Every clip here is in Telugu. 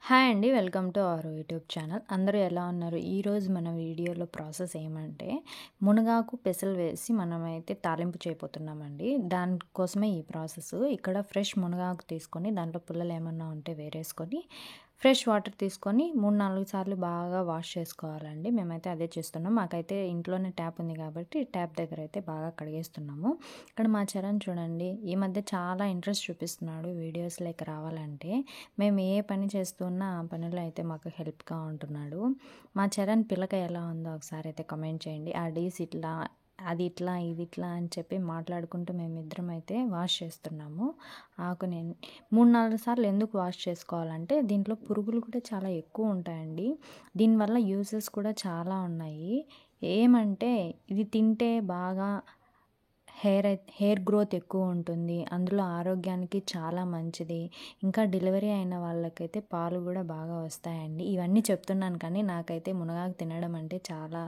హాయ్ అండి. Welcome to our YouTube channel. అందరూ ఎలా ఉన్నారు? ఈరోజు మన వీడియోలో ప్రాసెస్ ఏమంటే మునగాకు పెసలు వేసి మనమైతే తాలింపు చేయబోతున్నామండి. దానికోసమే ఈ ప్రాసెస్. ఇక్కడ ఫ్రెష్ మునగాకు తీసుకొని దాంట్లో పుల్లలు ఏమన్నా ఉంటే వేరేసుకొని ఫ్రెష్ వాటర్ తీసుకొని 3-4 సార్లు బాగా వాష్ చేసుకోవాలండి. మేమైతే అదే చేస్తున్నాం. మాకైతే ఇంట్లోనే ట్యాప్ ఉంది కాబట్టి ట్యాప్ దగ్గర అయితే బాగా కడిగేస్తున్నాము. ఇక్కడ మా చరణ్ చూడండి, ఈ మధ్య చాలా ఇంట్రెస్ట్ చూపిస్తున్నాడు వీడియోస్లోకి రావాలంటే. మేము ఏ పని చేస్తున్నా ఆ పనిలో అయితే మాకు హెల్ప్గా ఉంటున్నాడు. మా చరణ్ పిల్లక ఎలా ఉందో ఒకసారి అయితే కామెంట్ చేయండి. ఆ డీస్ ఇట్లా, అది ఇట్లా, ఇది ఇట్లా అని చెప్పి మాట్లాడుకుంటూ మేమిద్దరం అయితే వాష్ చేస్తున్నాము. ఆకుని 3-4 సార్లు ఎందుకు వాష్ చేసుకోవాలంటే దీంట్లో పురుగులు కూడా చాలా ఎక్కువ ఉంటాయండి. దీనివల్ల యూజెస్ కూడా చాలా ఉన్నాయి. ఏమంటే ఇది తింటే బాగా హెయిర్ గ్రోత్ ఎక్కువ ఉంటుంది. అందులో ఆరోగ్యానికి చాలా మంచిది. ఇంకా డెలివరీ అయిన వాళ్ళకైతే పాలు కూడా బాగా వస్తాయండి. ఇవన్నీ చెప్తున్నాను కానీ నాకైతే మునగాకు తినడం అంటే చాలా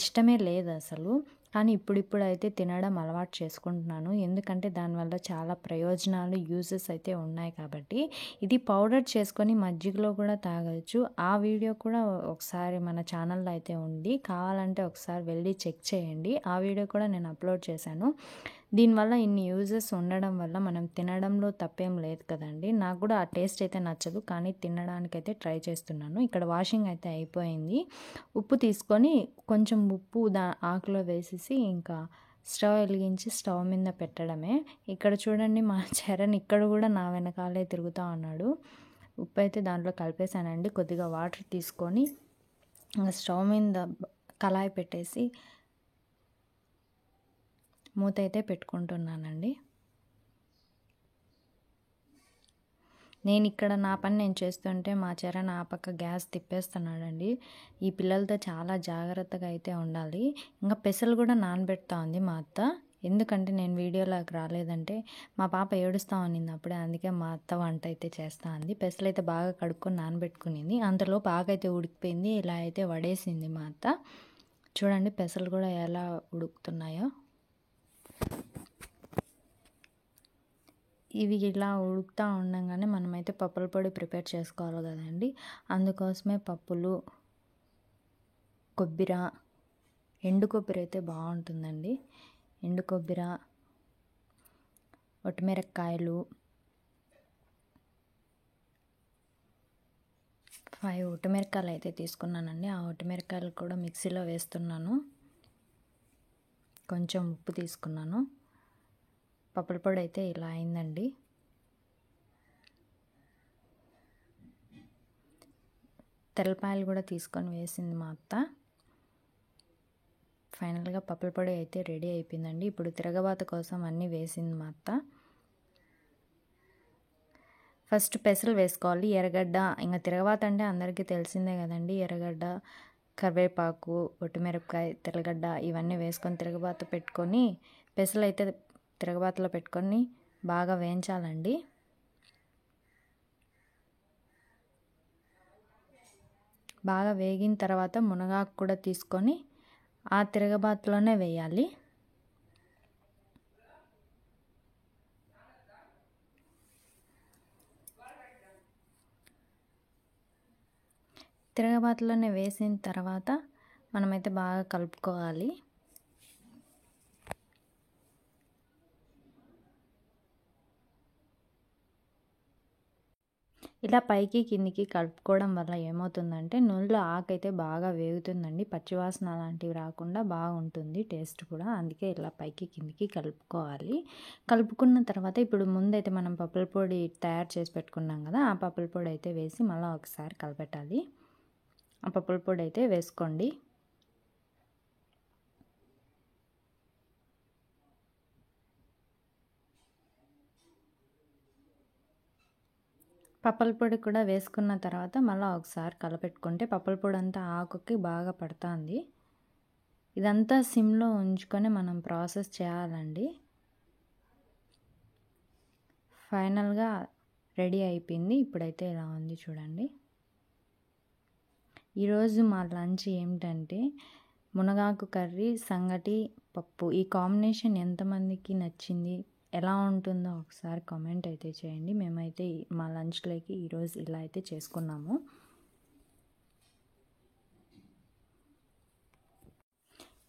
ఇష్టమే లేదు అసలు. కానీ ఇప్పుడిప్పుడైతే తినడం అలవాటు చేసుకుంటున్నాను. ఎందుకంటే దానివల్ల చాలా ప్రయోజనాలు, యూజెస్ అయితే ఉన్నాయి కాబట్టి. ఇది పౌడర్ చేసుకొని మజ్జిగలో కూడా తాగొచ్చు. ఆ వీడియో కూడా ఒకసారి మన ఛానల్లో అయితే ఉంది. కావాలంటే ఒకసారి వెళ్ళి చెక్ చేయండి. ఆ వీడియో కూడా నేను అప్లోడ్ చేశాను. దీనివల్ల ఇన్ని యూజెస్ ఉండడం వల్ల మనం తినడంలో తప్పేం లేదు కదండి. నాకు కూడా ఆ టేస్ట్ అయితే నచ్చదు, కానీ తినడానికైతే ట్రై చేస్తున్నాను. ఇక్కడ వాషింగ్ అయితే అయిపోయింది. ఉప్పు తీసుకొని కొంచెం ఉప్పు ఆకులో వేసేసి ఇంకా స్టవ్ వెలిగించి స్టవ్ మీద పెట్టడమే. ఇక్కడ చూడండి మా చరణ్ ఇక్కడ కూడా నా వెనకాలే తిరుగుతూ ఉన్నాడు. ఉప్పు అయితే దాంట్లో కలిపేశానండి. కొద్దిగా వాటర్ తీసుకొని స్టవ్ మీద కళాయి పెట్టేసి మూత అయితే పెట్టుకుంటున్నానండి. నేను ఇక్కడ నా పని నేను చేస్తుంటే మా చరణ్ ఆ పక్క గ్యాస్ తిప్పేస్తున్నాడండి. ఈ పిల్లలతో చాలా జాగ్రత్తగా అయితే ఉండాలి. ఇంకా పెసలు కూడా నానబెడతా ఉంది మా అత్త. ఎందుకంటే నేను వీడియోలోకి రాలేదంటే మా పాప ఏడుస్తూ ఉన్నింది అప్పుడే. అందుకే మా అత్త వంట అయితే చేస్తూ ఉంది. పెసలు అయితే బాగా కడుక్కొని నానబెట్టుకునింది. అంతలో బాగా అయితే ఉడికిపోయింది. ఇలా అయితే వడేసింది మా అత్త. చూడండి పెసలు కూడా ఎలా ఉడుకుతున్నాయో. ఇవి ఇలా ఉడుకుతూ ఉండగానే మనమైతే పప్పుల పొడి ప్రిపేర్ చేసుకోవాలి కదండి. అందుకోసమే పప్పులు, కొబ్బరి, ఎండు కొబ్బరి అయితే బాగుంటుందండి. ఎండు కొబ్బరి, ఒటిమిరపకాయలు 5 ఒటిమిరపకాయలు అయితే తీసుకున్నానండి. ఆ ఒటిమిరపకాయలు కూడా మిక్సీలో వేస్తున్నాను. కొంచెం ఉప్పు తీసుకున్నాను. పప్పుల పొడి అయితే ఇలా అయిందండి. తెల్లపాయలు కూడా తీసుకొని వేసింది మా అత్త. ఫైనల్గా పప్పుల పొడి అయితే రెడీ అయిపోయిందండి. ఇప్పుడు తిరగబాత కోసం అన్నీ వేసింది మా అత్త. ఫస్ట్ పెసలు వేసుకోవాలి. ఎర్రగడ్డ, ఇంకా తిరగబాత అంటే అందరికీ తెలిసిందే కదండి. ఎర్రగడ్డ, కరివేపాకు, ఒట్టిమిరపకాయ, తెల్లగడ్డ ఇవన్నీ వేసుకొని తిరగబాత పెట్టుకొని పెసలు అయితే తిరగబాతలో పెట్టుకొని బాగా వేయించాలండి. బాగా వేగిన తర్వాత మునగాకు కూడా తీసుకొని ఆ తిరగబాతలోనే వేయాలి. తిరగబాతలోనే వేసిన తర్వాత మనమైతే బాగా కలుపుకోవాలి. ఇలా పైకి కిందికి కలుపుకోవడం వల్ల ఏమవుతుందంటే నూనెలో ఆకైతే బాగా వేగుతుందండి. పచ్చివాసన అలాంటివి రాకుండా బాగుంటుంది టేస్ట్ కూడా. అందుకే ఇలా పైకి కిందికి కలుపుకోవాలి. కలుపుకున్న తర్వాత ఇప్పుడు ముందైతే మనం పప్పుల పొడి తయారు చేసి పెట్టుకున్నాం కదా, ఆ పప్పుల పొడి అయితే వేసి మళ్ళీ ఒకసారి కలపెట్టాలి. ఆ పప్పుల పొడి అయితే వేసుకోండి. పప్పుల పొడి కూడా వేసుకున్న తర్వాత మళ్ళీ ఒకసారి కలపెట్టుకుంటే పప్పుల పొడి అంతా ఆకుకి బాగా పడుతుంది. ఇదంతా సిమ్లో ఉంచుకొని మనం ప్రాసెస్ చేయాలండి. ఫైనల్గా రెడీ అయిపోయింది. ఇప్పుడైతే ఇలా ఉంది చూడండి. ఈరోజు మా లంచ్ ఏమిటంటే మునగాకు కర్రీ, సంగటి, పప్పు. ఈ కాంబినేషన్ ఎంతమందికి నచ్చింది ఎలా ఉంటుందో ఒకసారి కామెంట్ అయితే చేయండి. మేమైతే మా లంచ్‌లోకి ఈరోజు ఇలా అయితే చేసుకున్నాము.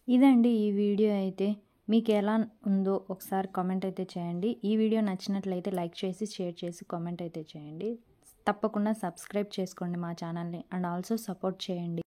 ఇదండి ఈ వీడియో అయితే. మీకు ఎలా ఉందో ఒకసారి కామెంట్ అయితే చేయండి. ఈ వీడియో నచ్చినట్లయితే లైక్ చేసి, షేర్ చేసి, కామెంట్ అయితే చేయండి. తప్పకుండా సబ్స్క్రైబ్ చేసుకోండి మా ఛానల్‌ని అండ్ ఆల్సో సపోర్ట్ చేయండి.